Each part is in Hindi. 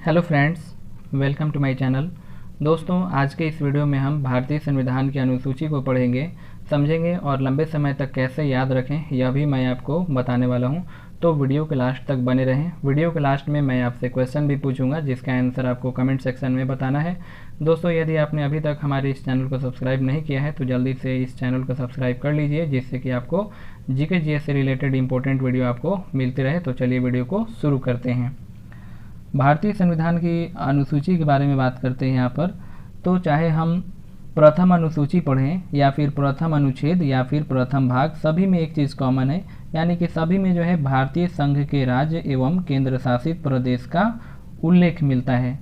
Hello friends, welcome to my channel. दोस्तों, आज के इस वीडियो में हम भारतीय संविधान की अनुसूची को पढ़ेंगे, समझेंगे और लंबे समय तक कैसे याद रखें यह भी मैं आपको बताने वाला हूं। तो वीडियो के लास्ट तक बने रहें। वीडियो के लास्ट में मैं आपसे क्वेश्चन भी पूछूंगा जिसका आंसर आपको कमेंट सेक्शन में बताना है। दोस्तों, यदि आपने अभी तक हमारे इस चैनल को सब्सक्राइब नहीं किया है तो जल्दी से इस चैनल को सब्सक्राइब कर लीजिए, जिससे कि आपको जीके जीएस से रिलेटेड इंपॉर्टेंट वीडियो आपको मिलती रहे। तो चलिए वीडियो को शुरू करते हैं। भारतीय संविधान की अनुसूची के बारे में बात करते हैं यहाँ पर। तो चाहे हम प्रथम अनुसूची पढ़ें या फिर प्रथम अनुच्छेद या फिर प्रथम भाग, सभी में एक चीज़ कॉमन है, यानी कि सभी में जो है भारतीय संघ के राज्य एवं केंद्र शासित प्रदेश का उल्लेख मिलता है।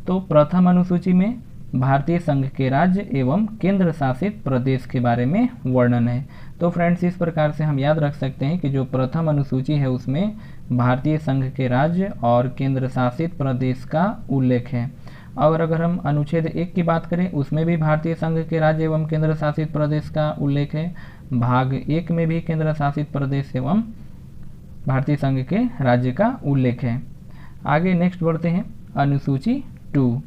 तो प्रथम अनुसूची में भारतीय संघ के राज्य एवं केंद्र शासित प्रदेश के बारे में वर्णन है। तो फ्रेंड्स, इस प्रकार से हम याद रख सकते हैं कि जो प्रथम अनुसूची है उसमें भारतीय संघ के राज्य और केंद्र शासित प्रदेश का उल्लेख है। और अगर हम अनुच्छेद 1 की बात करें, उसमें भी भारतीय संघ के राज्य एवं केंद्र शासित प्रदेश का उल्लेख है। भाग 1 में भी केंद्र शासित प्रदेश एवं भारतीय संघ के राज्य का उल्लेख है। आगे नेक्स्ट बढ़ते हैं, अनुसूची 2।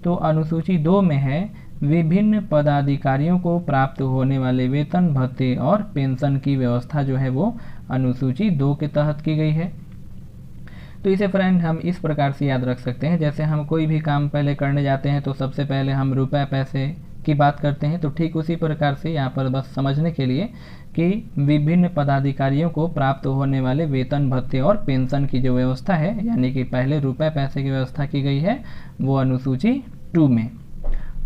तो अनुसूची 2 में है विभिन्न पदाधिकारियों को प्राप्त होने वाले वेतन, भत्ते और पेंशन की व्यवस्था जो है वो अनुसूची 2 के तहत की गई है। तो इसे फ्रेंड हम इस प्रकार से याद रख सकते हैं, जैसे हम कोई भी काम पहले करने जाते हैं तो सबसे पहले हम रुपए पैसे की बात करते हैं। तो ठीक उसी प्रकार से यहाँ पर बस समझने के लिए कि विभिन्न पदाधिकारियों को प्राप्त होने वाले वेतन, भत्ते और पेंशन की जो व्यवस्था है, यानी कि पहले रुपए पैसे की व्यवस्था की गई है, वो अनुसूची 2 में।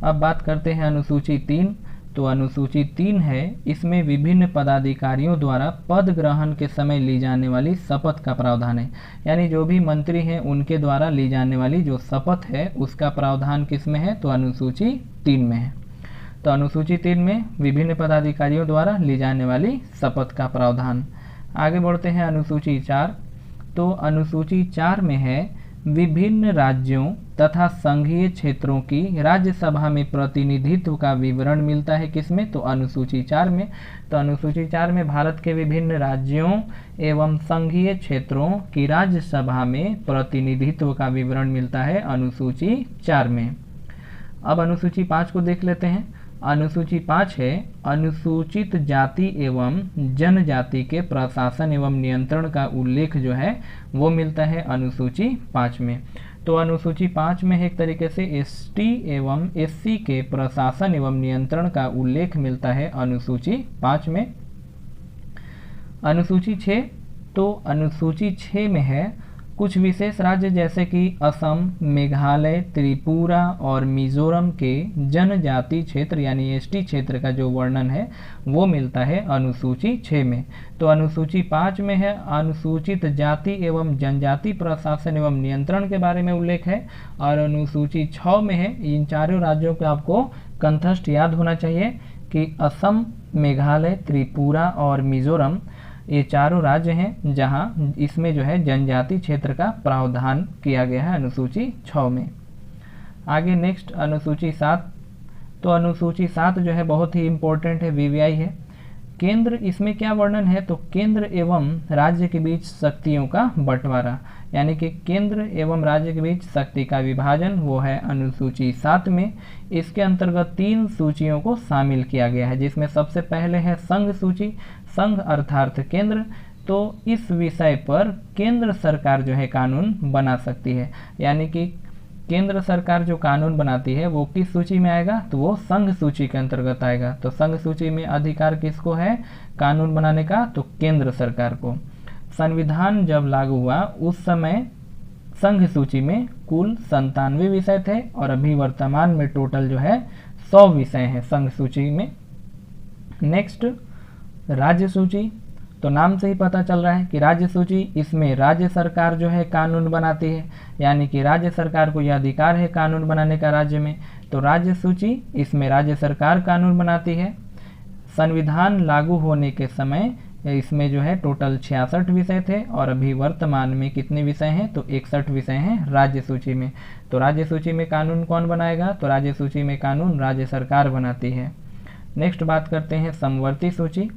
अब बात करते हैं अनुसूची 3। तो अनुसूची 3 है, इसमें विभिन्न पदाधिकारियों द्वारा पद ग्रहण के समय ली जाने वाली शपथ का प्रावधान है। यानी जो भी मंत्री हैं उनके द्वारा ली जाने वाली जो शपथ है उसका प्रावधान किस में है? तो अनुसूची 3 में है। तो अनुसूची 3 में विभिन्न पदाधिकारियों द्वारा ली जाने वाली शपथ का प्रावधान। आगे बढ़ते हैं अनुसूची 4। तो अनुसूची 4 में है विभिन्न राज्यों तथा संघीय क्षेत्रों की राज्यसभा में प्रतिनिधित्व का विवरण मिलता है। किसमें? तो अनुसूची 4 में। तो अनुसूची 4 में भारत के विभिन्न राज्यों एवं संघीय क्षेत्रों की राज्यसभा में प्रतिनिधित्व का विवरण मिलता है अनुसूची 4 में। अब अनुसूची 5 को देख लेते हैं। अनुसूची 5 है अनुसूचित जाति एवं जनजाति के प्रशासन एवं नियंत्रण का उल्लेख जो है वो मिलता है अनुसूची 5 में। तो अनुसूची 5 में एक तरीके से एसटी एवं एससी के प्रशासन एवं नियंत्रण का उल्लेख मिलता है अनुसूची 5 में। अनुसूची 6। तो अनुसूची 6 में है कुछ विशेष राज्य जैसे कि असम, मेघालय, त्रिपुरा और मिजोरम के जनजाति क्षेत्र यानी एसटी क्षेत्र का जो वर्णन है वो मिलता है अनुसूची 6 में। तो अनुसूची 5 में है अनुसूचित जाति एवं जनजाति प्रशासन एवं नियंत्रण के बारे में उल्लेख है, और अनुसूची 6 में है इन चारों राज्यों का आपको कंठस्थ याद होना चाहिए कि असम, मेघालय, त्रिपुरा और मिजोरम ये चारों राज्य हैं जहां इसमें जो है जनजाति क्षेत्र का प्रावधान किया गया है अनुसूची 6 में। आगे नेक्स्ट अनुसूची 7। तो अनुसूची 7 जो है बहुत ही इम्पोर्टेंट है, वीवीआई है। केंद्र, इसमें क्या वर्णन है? तो केंद्र एवं राज्य के बीच शक्तियों का बंटवारा, यानी कि केंद्र एवं राज्य के बीच शक्ति का विभाजन, वो है अनुसूची 7 में। इसके अंतर्गत 3 सूचियों को शामिल किया गया है, जिसमें सबसे पहले है संघ सूची। संघ अर्थात केंद्र। तो इस विषय पर केंद्र सरकार जो है कानून बना सकती है, यानी कि केंद्र सरकार जो कानून बनाती है वो किस सूची में आएगा? तो वो संघ सूची के अंतर्गत आएगा। तो संघ सूची में अधिकार किसको है कानून बनाने का? तो केंद्र सरकार को। संविधान जब लागू हुआ उस समय संघ सूची में कुल 97 विषय थे, और अभी वर्तमान में टोटल जो है 100 विषय हैं संघ सूची में। नेक्स्ट राज्य सूची। तो नाम से ही पता चल रहा है कि राज्य सूची, इसमें राज्य सरकार जो है कानून बनाती है, यानी कि राज्य सरकार को यह अधिकार है कानून बनाने का राज्य में। तो राज्य सूची, इसमें राज्य सरकार कानून बनाती है। संविधान लागू होने के समय इसमें जो है टोटल 66 विषय थे, और अभी वर्तमान में कितने विषय हैं? तो 61 विषय हैं राज्य सूची में। तो राज्य सूची में कानून कौन बनाएगा? तो राज्य सूची में कानून राज्य सरकार बनाती है। नेक्स्ट बात करते हैं समवर्ती सूची।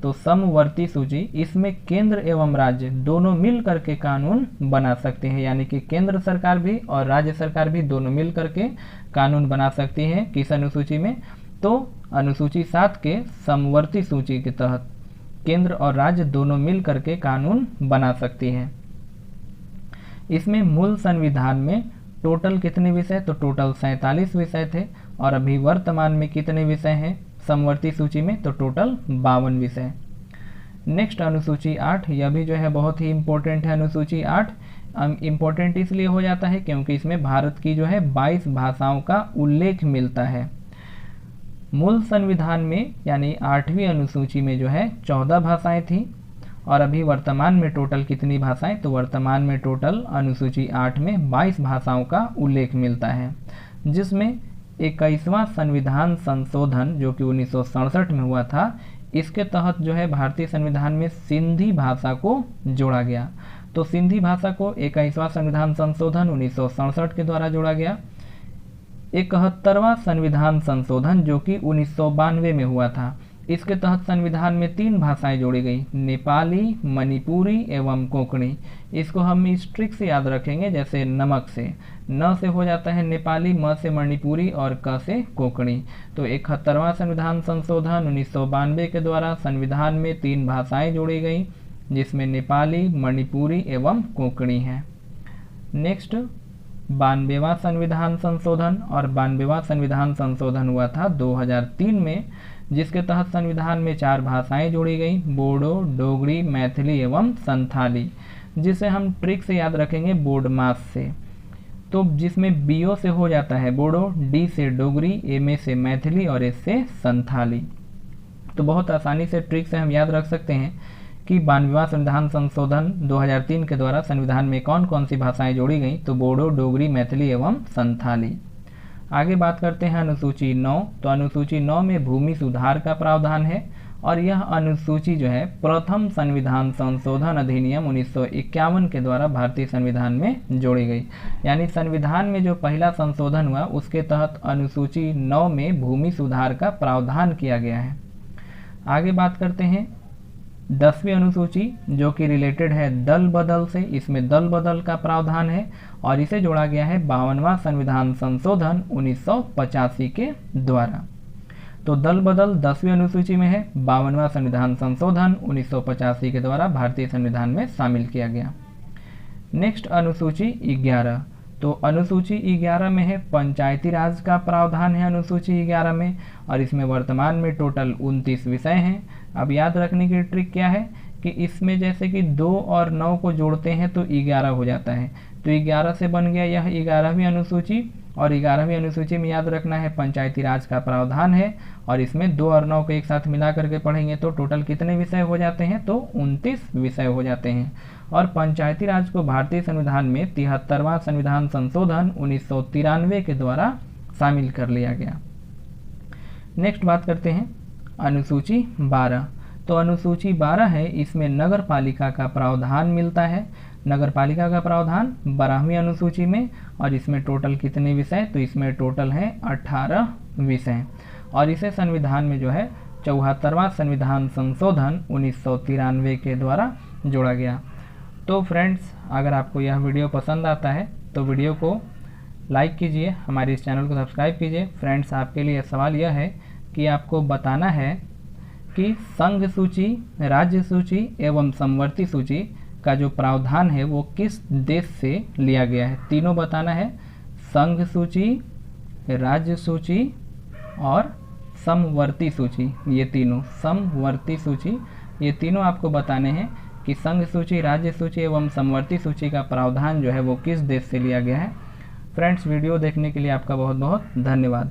तो समवर्ती सूची, इसमें केंद्र एवं राज्य दोनों मिल करके कानून बना सकते हैं, यानी कि केंद्र सरकार भी और राज्य सरकार भी दोनों मिल करके कानून बना सकती है। किस अनुसूची में? तो अनुसूची 7 के समवर्ती सूची के तहत केंद्र और राज्य दोनों मिल करके कानून बना सकती है। इसमें मूल संविधान में टोटल कितने विषय? तो टोटल 47 विषय थे, और अभी वर्तमान में कितने विषय हैं समवर्ती सूची में? तो टोटल 52 विषय। नेक्स्ट अनुसूची 8, यह भी जो है बहुत ही इम्पोर्टेंट है। अनुसूची 8 इम्पोर्टेंट इसलिए हो जाता है क्योंकि इसमें भारत की जो है 22 भाषाओं का उल्लेख मिलता है। मूल संविधान में यानी 8वीं अनुसूची में जो है 14 भाषाएं थी, और अभी वर्तमान में टोटल कितनी भाषाएं? तो वर्तमान में टोटल अनुसूची 8 में 22 भाषाओं का उल्लेख मिलता है, जिसमें 21वां संविधान संशोधन जो कि 1967 में हुआ था, इसके तहत जो है भारतीय संविधान में सिंधी भाषा को जोड़ा गया। तो सिंधी भाषा को 21वां संविधान संशोधन 1967 के द्वारा जोड़ा गया। 71वां संविधान संशोधन जो कि 1992 में हुआ था, इसके तहत संविधान में 3 भाषाएं जोड़ी गई, नेपाली, मणिपुरी एवं कोंकणी। इसको हम इस ट्रिक से याद रखेंगे, जैसे नमक से, न से हो जाता है नेपाली, म से मणिपुरी और क से कोंकणी। तो 71वां संविधान संशोधन 1992 के द्वारा संविधान में 3 भाषाएं जोड़ी गई, जिसमें नेपाली, मणिपुरी एवं कोंकणी है। नेक्स्ट 92वां संविधान संशोधन, और 92वां संविधान संशोधन हुआ था 2003 में, जिसके तहत संविधान में 4 भाषाएं जोड़ी गई, बोडो, डोगरी, मैथिली एवं संथाली, जिसे हम ट्रिक से याद रखेंगे बोडमास से। तो जिसमें बीओ से हो जाता है बोडो, डी से डोगरी, एम से मैथिली और एस से संथाली। तो बहुत आसानी से ट्रिक से हम याद रख सकते हैं कि 92वां संविधान संशोधन 2003 के द्वारा संविधान में कौन कौन सी भाषाएं जोड़ी गई? तो बोडो, डोगरी, मैथिली एवं संथाली। आगे बात करते हैं अनुसूची 9। तो अनुसूची 9 में भूमि सुधार का प्रावधान है, और यह अनुसूची जो है प्रथम संविधान संशोधन अधिनियम 1951 के द्वारा भारतीय संविधान में जोड़ी गई। यानी संविधान में जो पहला संशोधन हुआ उसके तहत अनुसूची 9 में भूमि सुधार का प्रावधान किया गया है। आगे बात करते हैं 10वीं अनुसूची जो कि रिलेटेड है दल बदल से। इसमें दल बदल का प्रावधान है, और इसे जोड़ा गया है 52वां संविधान संशोधन 1985 के द्वारा। तो दल बदल 10वीं अनुसूची में है, 52वां संविधान संशोधन 1985 के द्वारा भारतीय संविधान में शामिल किया गया। नेक्स्ट अनुसूची 11। तो अनुसूची 11 में है पंचायती राज का प्रावधान है अनुसूची 11 में, और इसमें वर्तमान में टोटल 29 विषय हैं। अब याद रखने की ट्रिक क्या है कि इसमें जैसे कि 2 और 9 को जोड़ते हैं तो 11 हो जाता है। तो 11 से बन गया यह 11वीं अनुसूची, और 11वीं अनुसूची में याद रखना है पंचायती राज का प्रावधान है, और इसमें 2 और 9 को एक साथ मिला करके पढ़ेंगे तो टोटल कितने विषय हो जाते हैं? तो 29 विषय हो जाते हैं। और पंचायती राज को भारतीय संविधान में 73वां संविधान संशोधन 1993 के द्वारा शामिल कर लिया गया। नेक्स्ट बात करते हैं अनुसूची 12। तो अनुसूची 12 है, इसमें नगर पालिका का प्रावधान मिलता है। नगर पालिका का प्रावधान 12वीं अनुसूची में, और इसमें टोटल कितने विषय? तो इसमें टोटल है 18 विषय, और इसे संविधान में जो है 74वां संविधान संशोधन 1993 के द्वारा जोड़ा गया। तो फ्रेंड्स, अगर आपको यह वीडियो पसंद आता है तो वीडियो को लाइक कीजिए, हमारे इस चैनल को सब्सक्राइब कीजिए। फ्रेंड्स, आपके लिए सवाल यह है कि आपको बताना है कि संघ सूची, राज्य सूची एवं समवर्ती सूची का जो प्रावधान है वो किस देश से लिया गया है। तीनों बताना है, संघ सूची, राज्य सूची और समवर्ती सूची। ये तीनों, समवर्ती सूची, ये तीनों आपको बताने हैं कि संघ सूची, राज्य सूची एवं समवर्ती सूची का प्रावधान जो है वो किस देश से लिया गया है। फ्रेंड्स, वीडियो देखने के लिए आपका बहुत बहुत धन्यवाद।